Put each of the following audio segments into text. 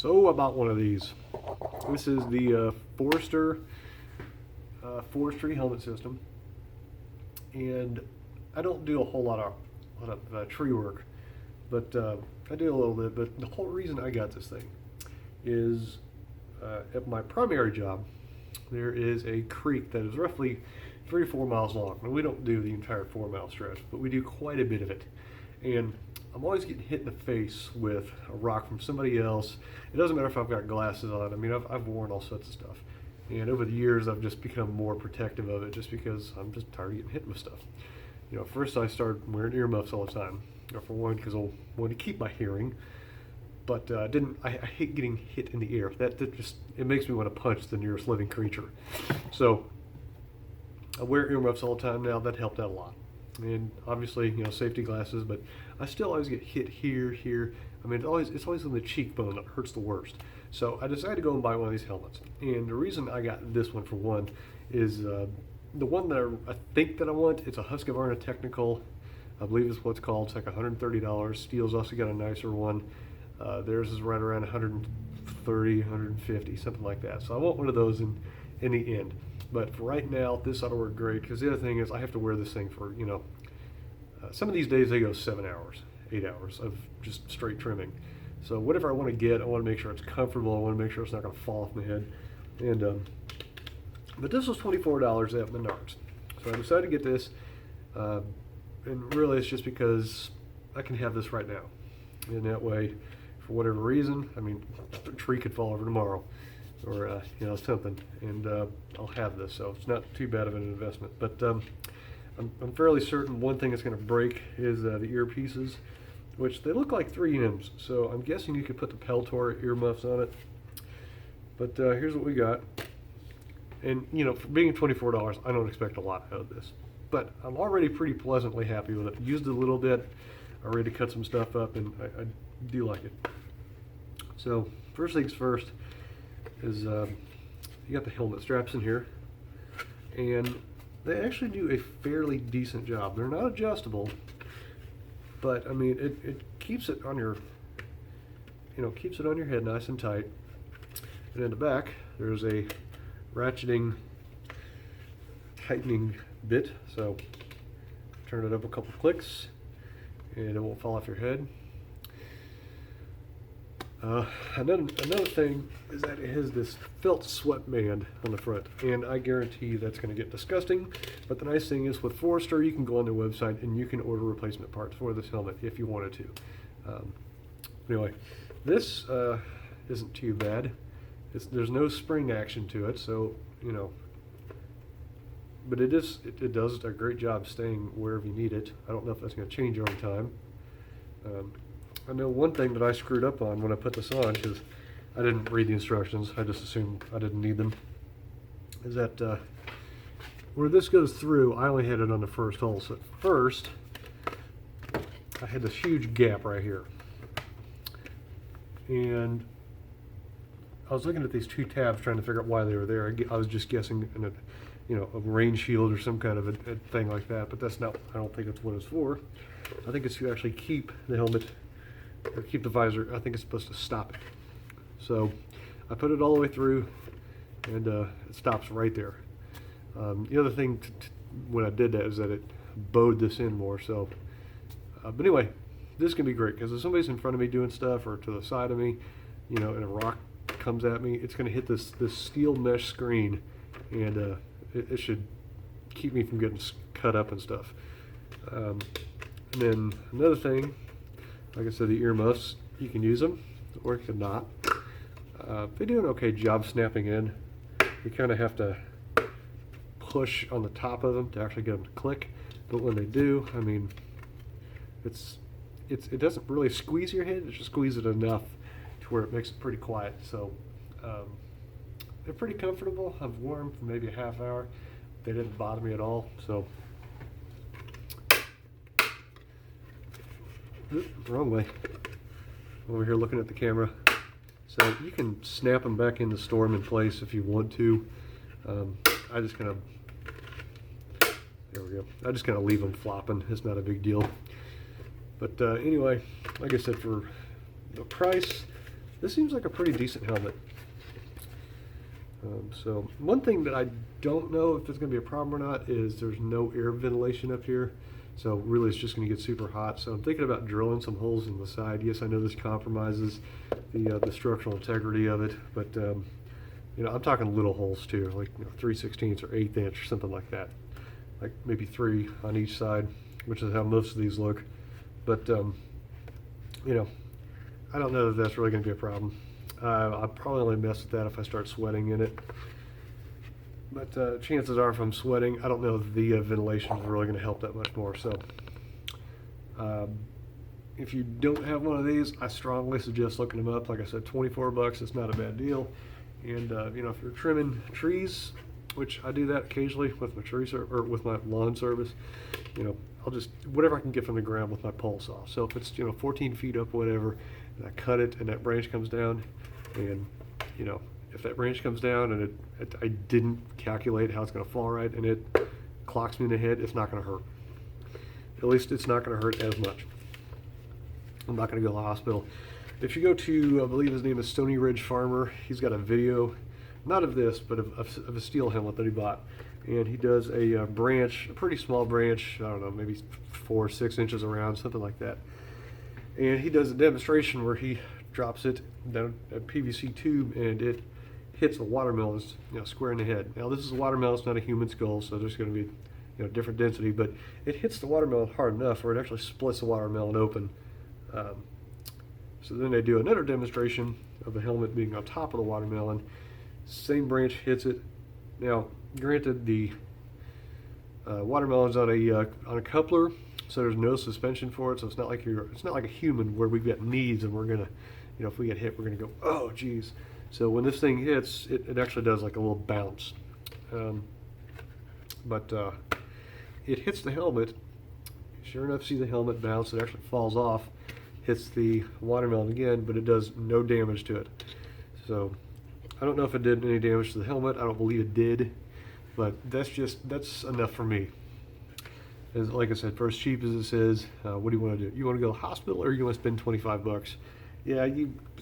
So I bought one of these. This is the Forestry helmet system, and I don't do a whole lot of tree work, but I do a little bit. But the whole reason I got this thing is at my primary job, there is a creek that is roughly 3 or 4 miles long. And we don't do the entire 4 mile stretch, but we do quite a bit of it. And I'm always getting hit in the face with a rock from somebody else. It doesn't matter if I've got glasses on. I mean, I've worn all sorts of stuff. And over the years, I've just become more protective of it just because I'm just tired of getting hit with stuff. You know, first I started wearing earmuffs all the time. For one, because I wanted to keep my hearing. But I hate getting hit in the ear. That just, it makes me want to punch the nearest living creature. So I wear earmuffs all the time now. That helped out a lot. And obviously, you know, safety glasses, but I still always get hit here. I mean, it's always on the cheekbone that hurts the worst. So I decided to go and buy one of these helmets. And the reason I got this one, for one, is the one that I think that I want. It's a Husqvarna Technical, I believe is what it's called. It's like $130. Steel's also got a nicer one. Theirs is right around 130, 150, something like that. So I want one of those in the end. But for right now, this ought to work great, because the other thing is I have to wear this thing for, you know, some of these days they go 7 hours, 8 hours of just straight trimming. So whatever I want to get, I want to make sure it's comfortable. I want to make sure it's not going to fall off my head. And but this was $24 at Menards. So I decided to get this, and really it's just because I can have this right now. And that way, for whatever reason, I mean, a tree could fall over tomorrow, or you know, something, and I'll have this, so it's not too bad of an investment. But I'm fairly certain one thing that's going to break is the earpieces, which they look like 3Ms, so I'm guessing you could put the Peltor earmuffs on it. But here's what we got, and you know, for being $24, I don't expect a lot out of this, but I'm already pretty pleasantly happy with it. Used it a little bit, already cut some stuff up, and I do like it. So first things first is you got the helmet straps in here, and they actually do a fairly decent job. They're not adjustable, but I mean, it keeps it on your, you know, keeps it on your head nice and tight. And in the back, there's a ratcheting, tightening bit. So turn it up a couple clicks, and it won't fall off your head. Another thing is that it has this felt sweatband on the front, and I guarantee that's going to get disgusting. But the nice thing is, with Forestry, you can go on their website and you can order replacement parts for this helmet if you wanted to. Anyway, this isn't too bad. There's no spring action to it, so you know. But it does a great job staying wherever you need it. I don't know if that's going to change over time. I know one thing that I screwed up on when I put this on, because I didn't read the instructions, I just assumed I didn't need them, is that where this goes through, I only had it on the first hole. So at first, I had this huge gap right here. And I was looking at these 2 tabs trying to figure out why they were there. I was just guessing in a rain shield or some kind of a thing like that, but that's not, I don't think that's what it's for. I think it's to actually keep the helmet, or keep the visor. I think it's supposed to stop it. So I put it all the way through, and it stops right there. The other thing when I did that is that it bowed this in more. So, but anyway, this can be great, because if somebody's in front of me doing stuff, or to the side of me, you know, and a rock comes at me, it's going to hit this steel mesh screen, and it should keep me from getting cut up and stuff. And then another thing, like I said, the earmuffs, you can use them, or you can not. They do an okay job snapping in. You kind of have to push on the top of them to actually get them to click, but when they do, I mean, it doesn't really squeeze your head, it just squeezes it enough to where it makes it pretty quiet. So they're pretty comfortable. I've worn them for maybe a half hour. They didn't bother me at all. So wrong way. Over here looking at the camera. So you can snap them back in, store them in place if you want to. I just kind of, there we go. I just kind of leave them flopping. It's not a big deal. But anyway, like I said, for the price, this seems like a pretty decent helmet. So one thing that I don't know if it's going to be a problem or not is there's no air ventilation up here. So really it's just going to get super hot. So I'm thinking about drilling some holes in the side. Yes, I know this compromises the structural integrity of it, but you know, I'm talking little holes too, like 3/16 or 1/8 inch or something like that. Like maybe 3 on each side, which is how most of these look. But you know, I don't know if that's really going to be a problem. I'll probably only mess with that if I start sweating in it. But chances are, if I'm sweating, I don't know if the ventilation is really going to help that much more. So if you don't have one of these, I strongly suggest looking them up. Like I said, 24 bucks, it's not a bad deal. And you know, if you're trimming trees, which I do that occasionally with my with my lawn service, you know, I'll just whatever I can get from the ground with my pole saw. So if it's 14 feet up, whatever, and I cut it, and that branch comes down, and you know, if that branch comes down and I didn't calculate how it's going to fall right, and it clocks me in the head, it's not going to hurt. At least it's not going to hurt as much. I'm not going to go to the hospital. If you go to, I believe his name is Stony Ridge Farmer, he's got a video, not of this, but of a steel helmet that he bought. And he does a branch, a pretty small branch, I don't know, maybe 4 or 6 inches around, something like that. And he does a demonstration where he drops it down a PVC tube and it hits a watermelon, square in the head. Now this is a watermelon, it's not a human skull, so there's going to be different density, but it hits the watermelon hard enough where it actually splits the watermelon open. So then they do another demonstration of the helmet being on top of the watermelon. Same branch hits it. Now, granted, the watermelon's on a coupler, so there's no suspension for it. So it's not like a human where we've got knees and we're gonna, if we get hit, we're gonna go, oh, geez. So when this thing hits, it actually does like a little bounce. But it hits the helmet. Sure enough, see the helmet bounce. It actually falls off, hits the watermelon again, but it does no damage to it. So I don't know if it did any damage to the helmet. I don't believe it did, but that's enough for me. As like I said, for as cheap as this is, what do you want to do? You want to go to the hospital, or you want to spend 25 bucks? Yeah,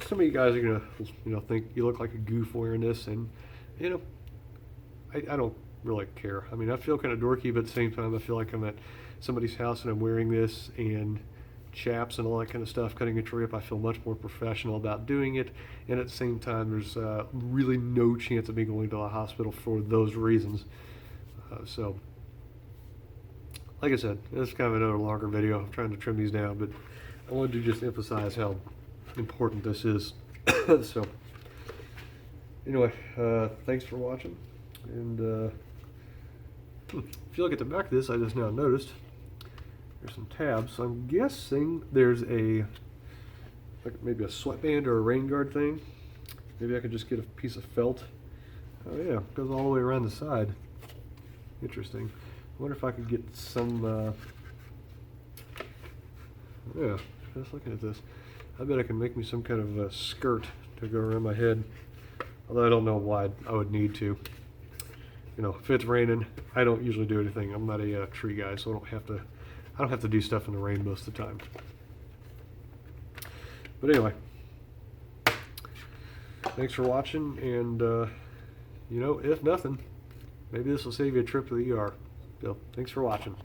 some of you guys are gonna think you look like a goof wearing this, and I don't really care. I mean, I feel kind of dorky, but at the same time, I feel like I'm at somebody's house and I'm wearing this and chaps and all that kind of stuff, cutting a tree up. I feel much more professional about doing it, and at the same time, there's really no chance of me going to the hospital for those reasons. So, like I said, this is kind of another longer video. I'm trying to trim these down, but I wanted to just emphasize how important this is. So, anyway, thanks for watching. And if you look at the back of this, I just now noticed there's some tabs. So I'm guessing there's maybe a sweatband or a rain guard thing. Maybe I could just get a piece of felt. Oh yeah, it goes all the way around the side. Interesting. I wonder if I could get some, yeah, just looking at this. I bet I can make me some kind of a skirt to go around my head. Although I don't know why I would need to. If it's raining, I don't usually do anything. I'm not a tree guy, so I don't have to do stuff in the rain most of the time. But anyway, thanks for watching, and if nothing, maybe this will save you a trip to the ER. So thanks for watching.